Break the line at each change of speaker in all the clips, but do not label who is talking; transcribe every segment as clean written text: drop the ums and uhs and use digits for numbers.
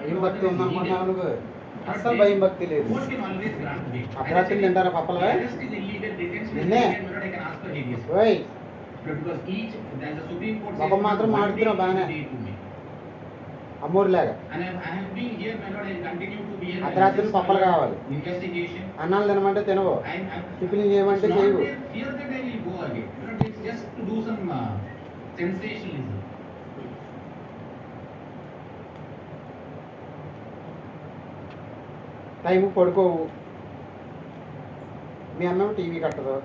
భయం భక్తి ఉందనుకుంటున్నావు నువ్వు? అస్సలు భయం భక్తి లేదు. అర్ధరాత్రి తింటారా పప్పలవే? నిన్నే ఓయ్ పాపం మాత్రం మాడుతున్నావు బాగానే అమ్మూరులాగా. అర్ధరాత్రి పప్పలు కావాలి, అన్నాలు తినమంటే తినవు, టిఫిన్ చేయమంటే చేయవు. టైంకి పడుకోవు, మీ అన్నం టీవీ కట్టదు.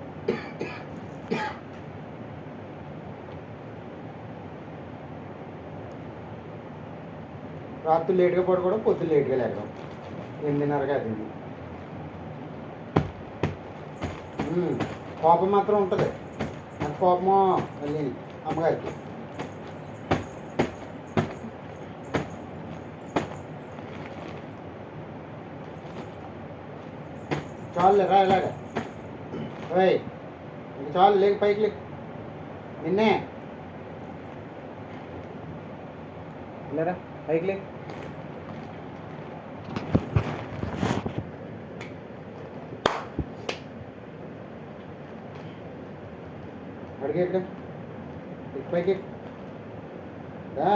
రాత్రి లేట్గా పడుకోవడం, పొద్దున్న లేట్గా లేకడం, 8:30గా అది. కోపం మాత్రం ఉంటుంది. నాకు కోపమో మళ్ళీ అమ్మగారికి. చాలు రా ఇలాగా. ఓయ్ ఇంక చాలు, లేక పైకి లేక. నిన్నే లేరా పైకి లేక. అడిగే ఇక్కడ పైకి రా.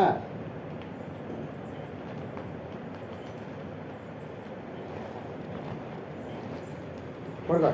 పడుకో.